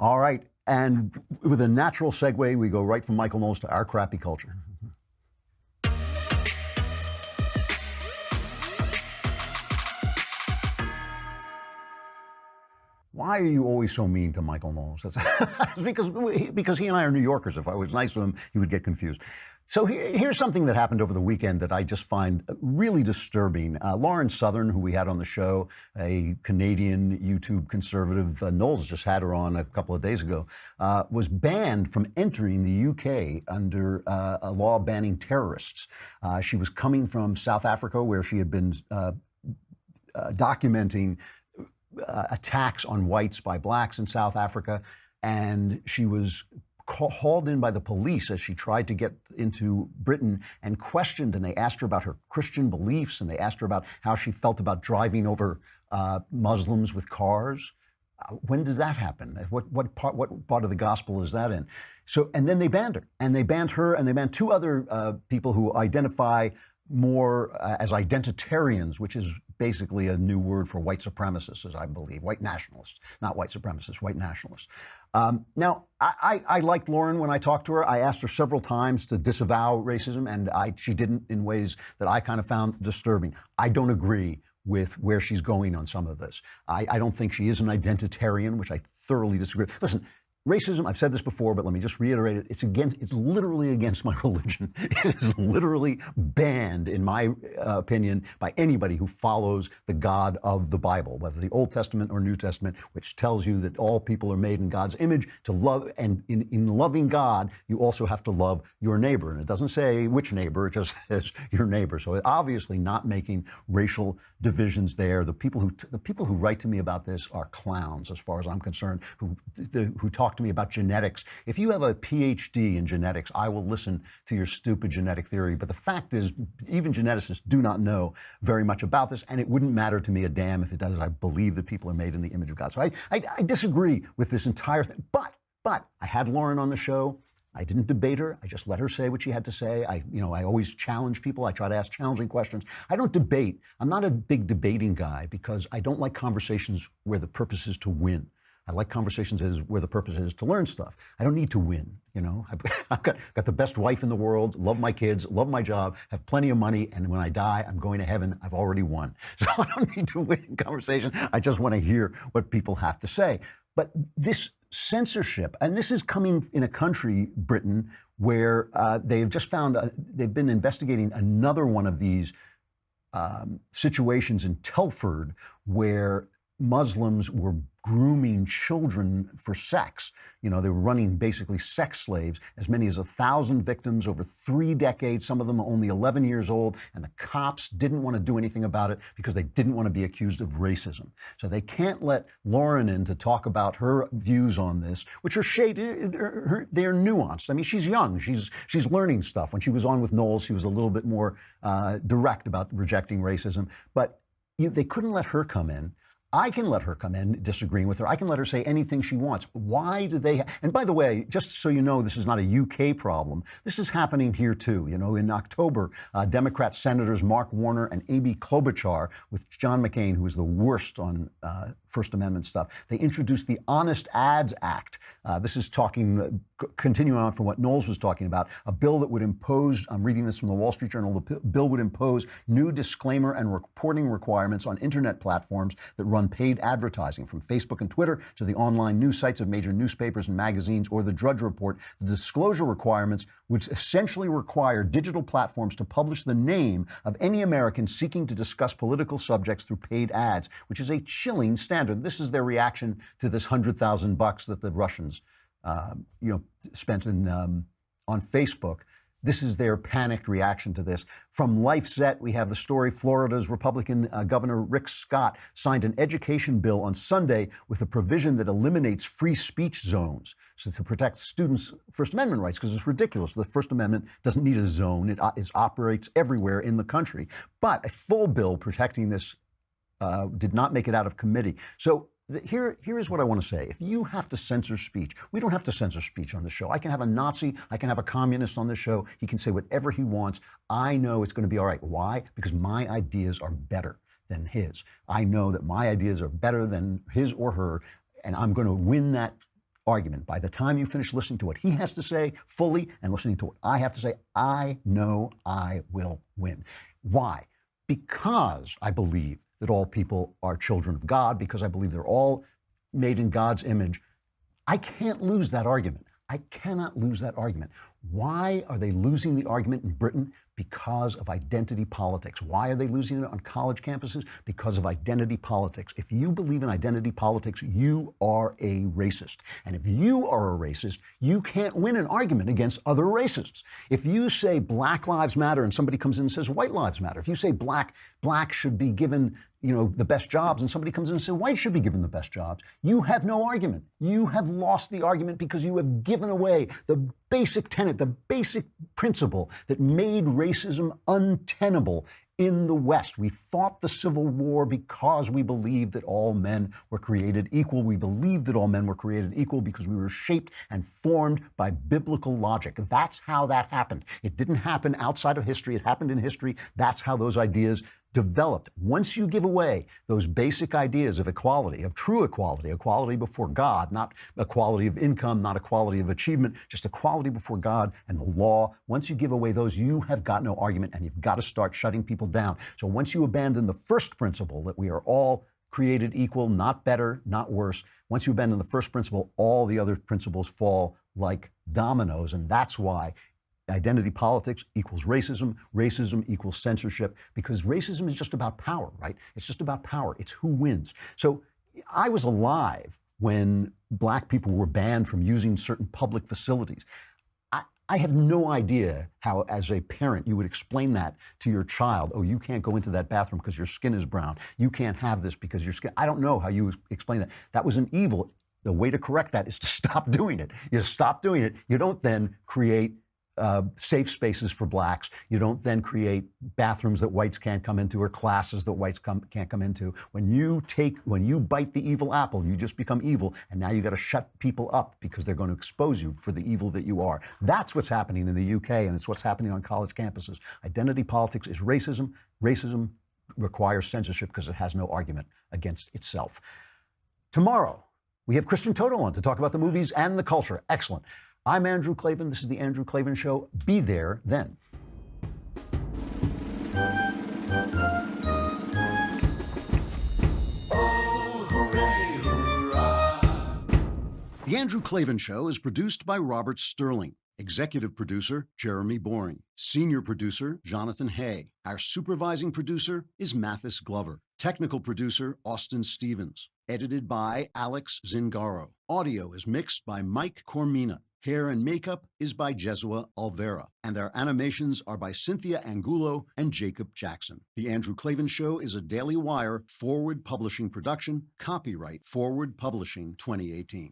All right, and with a natural segue, we go right from Michael Knowles to our crappy culture. Why are you always so mean to Michael Knowles? That's because he and I are New Yorkers. If I was nice to him, he would get confused. So here's something that happened over the weekend that I just find really disturbing. Lauren Southern, who we had on the show, a Canadian YouTube conservative, Knowles just had her on a couple of days ago, was banned from entering the UK under a law banning terrorists. She was coming from South Africa, where she had been documenting attacks on whites by blacks in South Africa, and she was hauled in by the police as she tried to get into Britain and questioned, and they asked her about her Christian beliefs, and they asked her about how she felt about driving over Muslims with cars. When does that happen? What part of the gospel is that in? So, and then they banned her, and they banned two other people who identify more as identitarians, which is basically a new word for white supremacists, as I believe, white nationalists, not white supremacists, white nationalists. Now, I liked Lauren when I talked to her. I asked her several times to disavow racism, and she didn't in ways that I kind of found disturbing. I don't agree with where she's going on some of this. I don't think she is an identitarian, which I thoroughly disagree. Listen, racism, I've said this before, but let me just reiterate it. It's literally against my religion. It is literally banned, in my opinion, by anybody who follows the God of the Bible, whether the Old Testament or New Testament, which tells you that all people are made in God's image to love, and in loving God, you also have to love your neighbor. And it doesn't say which neighbor, it just says your neighbor. So obviously not making racial divisions there. The people who write to me about this are clowns, as far as I'm concerned, who talk to me about genetics. If you have a PhD in genetics, I will listen to your stupid genetic theory. But the fact is, even geneticists do not know very much about this, and it wouldn't matter to me a damn if it does. I believe that people are made in the image of God. So I disagree with this entire thing. But I had Lauren on the show. I didn't debate her. I just let her say what she had to say. I always challenge people. I try to ask challenging questions. I don't debate. I'm not a big debating guy because I don't like conversations where the purpose is to win. I like conversations where the purpose is to learn stuff. I don't need to win, I've got the best wife in the world, love my kids, love my job, have plenty of money, and when I die, I'm going to heaven. I've already won. So I don't need to win conversation. I just want to hear what people have to say. But this censorship, and this is coming in a country, Britain, where they've just found, they've been investigating another one of these situations in Telford where Muslims were grooming children for sex. They were running basically sex slaves, as many as 1,000 victims over 3 decades, some of them only 11 years old, and the cops didn't want to do anything about it because they didn't want to be accused of racism. So they can't let Lauren in to talk about her views on this, which are shaded, they're nuanced. I mean, she's young, she's learning stuff. When she was on with Knowles, she was a little bit more direct about rejecting racism, but they couldn't let her come in. I can let her come in disagreeing with her. I can let her say anything she wants. Why do they? And by the way, just so you know, this is not a UK problem. This is happening here too. In October, Democrat Senators Mark Warner and Amy Klobuchar, with John McCain, who is the worst on First Amendment stuff, they introduced the Honest Ads Act. This is continuing on from what Knowles was talking about, a bill that would impose, I'm reading this from the Wall Street Journal, the bill would impose new disclaimer and reporting requirements on internet platforms that run paid advertising, from Facebook and Twitter to the online news sites of major newspapers and magazines or the Drudge Report. The disclosure requirements would essentially require digital platforms to publish the name of any American seeking to discuss political subjects through paid ads, which is a chilling standard. This is their reaction to this $100,000 that the Russians spent on Facebook. This is their panicked reaction to this. From LifeZet, we have the story. Florida's Republican Governor Rick Scott signed an education bill on Sunday with a provision that eliminates free speech zones, so to protect students' First Amendment rights, because it's ridiculous. The First Amendment doesn't need a zone. It operates everywhere in the country. But a full bill protecting this did not make it out of committee. So here is what I want to say. If you have to censor speech, we don't have to censor speech on the show. I can have a Nazi, I can have a communist on the show. He can say whatever he wants. I know it's going to be all right. Why? Because my ideas are better than his. I know that my ideas are better than his or her, and I'm going to win that argument, by the time you finish listening to what he has to say fully and listening to what I have to say, I know I will win. Why? Because I believe that all people are children of God, because I believe they're all made in God's image. I can't lose that argument. I cannot lose that argument. Why are they losing the argument in Britain? Because of identity politics. Why are they losing it on college campuses? Because of identity politics. If you believe in identity politics, you are a racist. And if you are a racist, you can't win an argument against other racists. If you say Black Lives Matter and somebody comes in and says White Lives Matter, if you say black should be given, the best jobs, and somebody comes in and says white should be given the best jobs, you have no argument. You have lost the argument because you have given away the basic tenet, the basic principle that made racism untenable in the West. We fought the Civil War because we believed that all men were created equal. We believed that all men were created equal because we were shaped and formed by biblical logic. That's how that happened. It didn't happen outside of history. It happened in history. That's how those ideas developed. Once you give away those basic ideas of equality, of true equality, equality before God, not equality of income, not equality of achievement, just equality before God and the law, once you give away those, you have got no argument, and you've got to start shutting people down. So once you abandon the first principle that we are all created equal, not better, not worse, once you abandon the first principle, all the other principles fall like dominoes, and that's why identity politics equals racism, racism equals censorship, because racism is just about power, right? It's just about power. It's who wins. So I was alive when Black people were banned from using certain public facilities. I have no idea how, as a parent, you would explain that to your child. Oh, you can't go into that bathroom because your skin is brown. You can't have this because your skin. I don't know how you explain that. That was an evil. The way to correct that is to stop doing it. You stop doing it. You don't then create safe spaces for Blacks. You don't then create bathrooms that whites can't come into or classes that whites can't come into. When you bite the evil apple, you just become evil, and now you got to shut people up because they're going to expose you for the evil that you are. That's what's happening in the UK, and it's what's happening on college campuses. Identity politics is racism. Racism requires censorship because it has no argument against itself. Tomorrow, we have Christian Toto on to talk about the movies and the culture. Excellent. I'm Andrew Klavan. This is The Andrew Klavan Show. Be there then. Oh, hooray, hurrah. The Andrew Klavan Show is produced by Robert Sterling. Executive producer, Jeremy Boring. Senior producer, Jonathan Hay. Our supervising producer is Mathis Glover. Technical producer, Austin Stevens. Edited by Alex Zingaro. Audio is mixed by Mike Cormina. Hair and makeup is by Jesua Alvera, and our animations are by Cynthia Angulo and Jacob Jackson. The Andrew Klavan Show is a Daily Wire Forward Publishing production, copyright Forward Publishing 2018.